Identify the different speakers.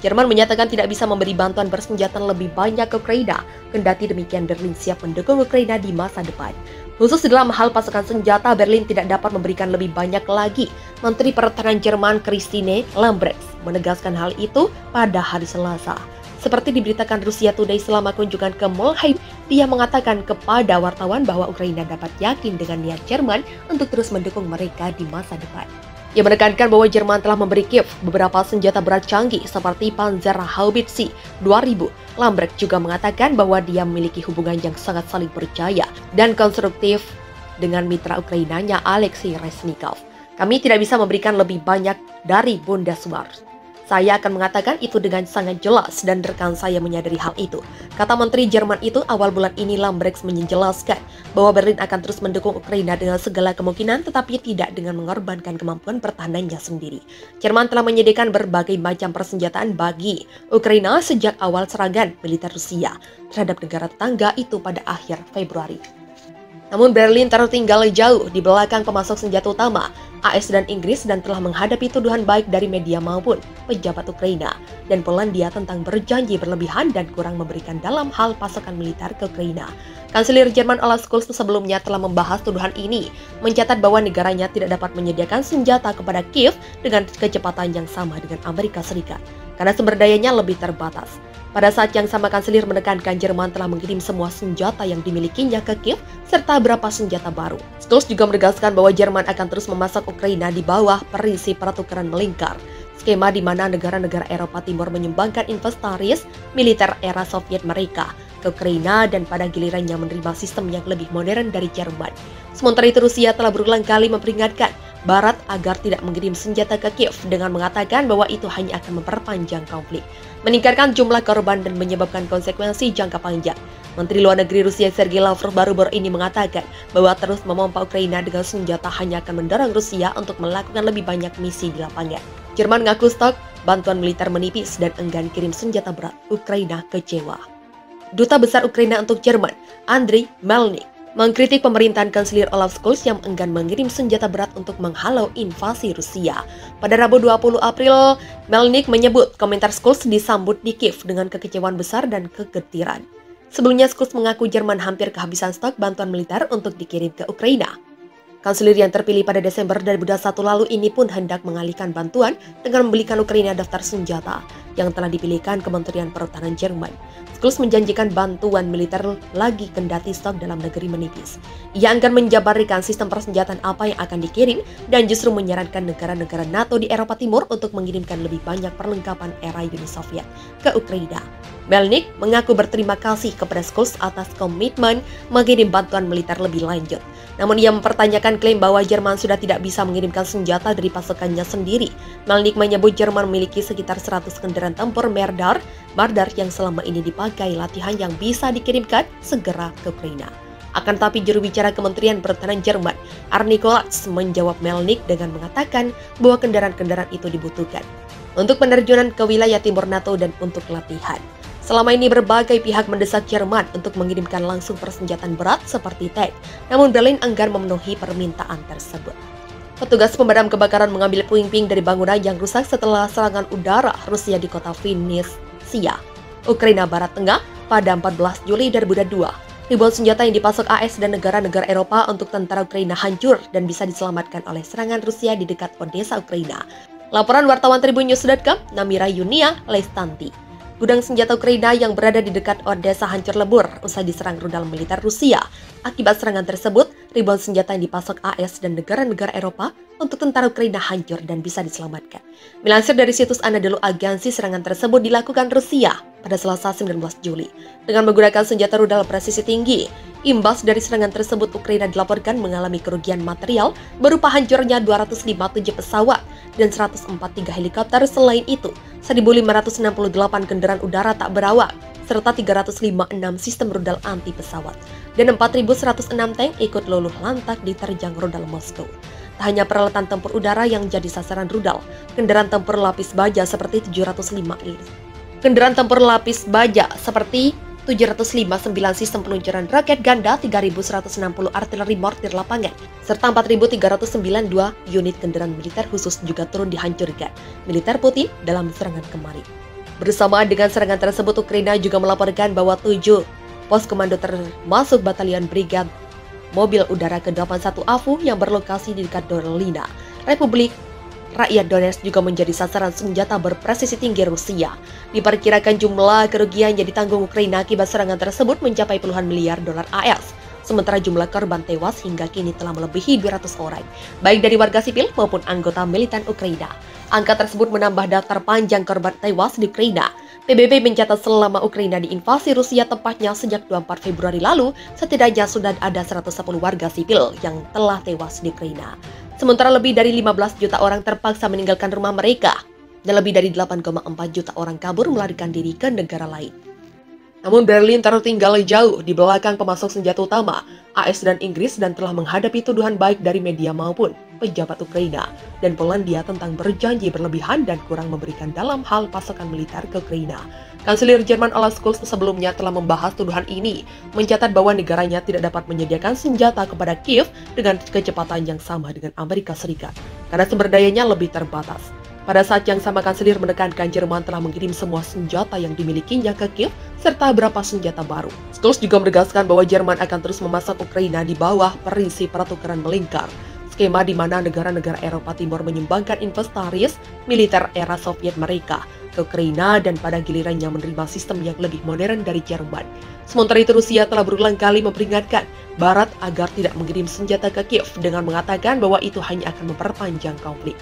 Speaker 1: Jerman menyatakan tidak bisa memberi bantuan bersenjata lebih banyak ke Ukraina, kendati demikian Berlin siap mendukung Ukraina di masa depan. Khusus dalam hal pasukan senjata, Berlin tidak dapat memberikan lebih banyak lagi. Menteri Pertahanan Jerman Christine Lambrecht menegaskan hal itu pada hari Selasa. Seperti diberitakan Rusia Today selama kunjungan ke Mulheim, dia mengatakan kepada wartawan bahwa Ukraina dapat yakin dengan niat Jerman untuk terus mendukung mereka di masa depan. Ia menekankan bahwa Jerman telah memberi Kiev beberapa senjata berat canggih seperti Panzerhaubitze 2000. Lambrecht juga mengatakan bahwa dia memiliki hubungan yang sangat saling percaya dan konstruktif dengan mitra Ukrainanya Alexei Reznikov. Kami tidak bisa memberikan lebih banyak dari Bundeswehr. Saya akan mengatakan itu dengan sangat jelas dan rekan saya menyadari hal itu. Kata Menteri Jerman itu awal bulan ini. Lambrecht menjelaskan bahwa Berlin akan terus mendukung Ukraina dengan segala kemungkinan tetapi tidak dengan mengorbankan kemampuan pertahanannya sendiri. Jerman telah menyediakan berbagai macam persenjataan bagi Ukraina sejak awal serangan militer Rusia terhadap negara tetangga itu pada akhir Februari. Namun Berlin tertinggal jauh di belakang pemasok senjata utama AS dan Inggris dan telah menghadapi tuduhan baik dari media maupun pejabat Ukraina dan Polandia tentang berjanji berlebihan dan kurang memberikan dalam hal pasokan militer ke Ukraina. Kanselir Jerman Olaf Scholz sebelumnya telah membahas tuduhan ini, mencatat bahwa negaranya tidak dapat menyediakan senjata kepada Kiev dengan kecepatan yang sama dengan Amerika Serikat karena sumber dayanya lebih terbatas. Pada saat yang sama, Kanselir menekankan Jerman telah mengirim semua senjata yang dimilikinya ke Kiev serta beberapa senjata baru. Scholz juga menegaskan bahwa Jerman akan terus memasak Ukraina di bawah prinsip pertukaran melingkar, skema di mana negara-negara Eropa Timur menyumbangkan inventaris militer era Soviet mereka ke Ukraina dan pada gilirannya menerima sistem yang lebih modern dari Jerman. Sementara itu, Rusia telah berulang kali memperingatkan Barat agar tidak mengirim senjata ke Kiev dengan mengatakan bahwa itu hanya akan memperpanjang konflik, meningkatkan jumlah korban dan menyebabkan konsekuensi jangka panjang. Menteri Luar Negeri Rusia Sergei Lavrov baru-baru ini mengatakan bahwa terus memompa Ukraina dengan senjata hanya akan mendorong Rusia untuk melakukan lebih banyak misi di lapangan. Jerman mengaku stok bantuan militer menipis dan enggan kirim senjata berat. Ukraina kecewa. Duta Besar Ukraina untuk Jerman, Andriy Melnik, mengkritik pemerintahan Kanselir Olaf Scholz yang enggan mengirim senjata berat untuk menghalau invasi Rusia. Pada Rabu 20 April, Melnik menyebut komentar Scholz disambut di Kiev dengan kekecewaan besar dan kegetiran. Sebelumnya, Scholz mengaku Jerman hampir kehabisan stok bantuan militer untuk dikirim ke Ukraina. Kanselir yang terpilih pada Desember 2021 lalu ini pun hendak mengalihkan bantuan dengan membelikan Ukraina daftar senjata yang telah dipilihkan Kementerian Pertahanan Jerman. Scholz menjanjikan bantuan militer lagi kendati stok dalam negeri menipis. Ia akan menjabarkan sistem persenjataan apa yang akan dikirim dan justru menyarankan negara-negara NATO di Eropa Timur untuk mengirimkan lebih banyak perlengkapan era Uni Soviet ke Ukraina. Melnik mengaku berterima kasih kepada Scholz atas komitmen mengirim bantuan militer lebih lanjut. Namun ia mempertanyakan klaim bahwa Jerman sudah tidak bisa mengirimkan senjata dari pasukannya sendiri. Melnik menyebut Jerman memiliki sekitar 100 kendaraan tempur Mardar yang selama ini dipakai latihan yang bisa dikirimkan segera ke Ukraina. Akan tetapi juru bicara Kementerian Pertahanan Jerman, Arne Kolatz, menjawab Melnik dengan mengatakan bahwa kendaraan-kendaraan itu dibutuhkan untuk penerjunan ke wilayah timur NATO dan untuk latihan. Selama ini berbagai pihak mendesak Jerman untuk mengirimkan langsung persenjataan berat seperti tank, namun Berlin enggan memenuhi permintaan tersebut. Petugas pemadam kebakaran mengambil puing-puing dari bangunan yang rusak setelah serangan udara Rusia di kota Vinnytsia, Ukraina Barat Tengah pada 14 Juli 2022. Ribuan senjata yang dipasok AS dan negara-negara Eropa untuk tentara Ukraina hancur dan bisa diselamatkan oleh serangan Rusia di dekat Odessa, Ukraina. Laporan wartawan Tribunnews.com, Namira Yunia Lestanti. Gudang senjata Ukraina yang berada di dekat Odessa hancur lebur usai diserang rudal militer Rusia. Akibat serangan tersebut, ribuan senjata yang dipasok AS dan negara-negara Eropa untuk tentara Ukraina hancur dan bisa diselamatkan. Melansir dari situs Anadolu Agensi, serangan tersebut dilakukan Rusia pada Selasa 19 Juli dengan menggunakan senjata rudal presisi tinggi. Imbas dari serangan tersebut, Ukraina dilaporkan mengalami kerugian material berupa hancurnya 257 pesawat dan 143 helikopter. Selain itu, 1.568 kendaraan udara tak berawak, serta 356 sistem rudal anti pesawat, dan 4.106 tank ikut luluh lantak diterjang rudal Moskow. Tak hanya peralatan tempur udara yang jadi sasaran rudal, kendaraan tempur lapis baja seperti 759 sistem peluncuran roket ganda, 3.160 artileri mortir lapangan, serta 4.392 unit kendaraan militer khusus juga turun dihancurkan militer Putin dalam serangan kemarin. Bersamaan dengan serangan tersebut, Ukraina juga melaporkan bahwa 7 pos komando termasuk batalion brigad mobil udara ke-81 AVU yang berlokasi di dekat Dolina, Republik Rakyat Donetsk juga menjadi sasaran senjata berpresisi tinggi Rusia. Diperkirakan jumlah kerugian yang ditanggung Ukraina akibat serangan tersebut mencapai puluhan miliar dolar AS. Sementara jumlah korban tewas hingga kini telah melebihi 200 orang, baik dari warga sipil maupun anggota militan Ukraina. Angka tersebut menambah daftar panjang korban tewas di Ukraina. PBB mencatat selama Ukraina diinvasi Rusia tepatnya sejak 24 Februari lalu, setidaknya sudah ada 110 warga sipil yang telah tewas di Ukraina. Sementara lebih dari 15 juta orang terpaksa meninggalkan rumah mereka, dan lebih dari 8,4 juta orang kabur melarikan diri ke negara lain. Namun Berlin tertinggal jauh di belakang pemasok senjata utama AS dan Inggris dan telah menghadapi tuduhan baik dari media maupun pejabat Ukraina dan Polandia tentang berjanji berlebihan dan kurang memberikan dalam hal pasokan militer ke Ukraina. Kanselir Jerman Olaf Scholz sebelumnya telah membahas tuduhan ini, mencatat bahwa negaranya tidak dapat menyediakan senjata kepada Kiev dengan kecepatan yang sama dengan Amerika Serikat, karena sumber dayanya lebih terbatas. Pada saat yang sama, Kanselir menekankan Jerman telah mengirim semua senjata yang dimilikinya ke Kiev, serta beberapa senjata baru. Scholz juga menegaskan bahwa Jerman akan terus memasak Ukraina di bawah prinsip pertukaran melingkar, skema di mana negara-negara Eropa Timur menyumbangkan inventaris militer era Soviet mereka ke Ukraina dan pada gilirannya menerima sistem yang lebih modern dari Jerman. Sementara itu, Rusia telah berulang kali memperingatkan Barat agar tidak mengirim senjata ke Kiev dengan mengatakan bahwa itu hanya akan memperpanjang konflik.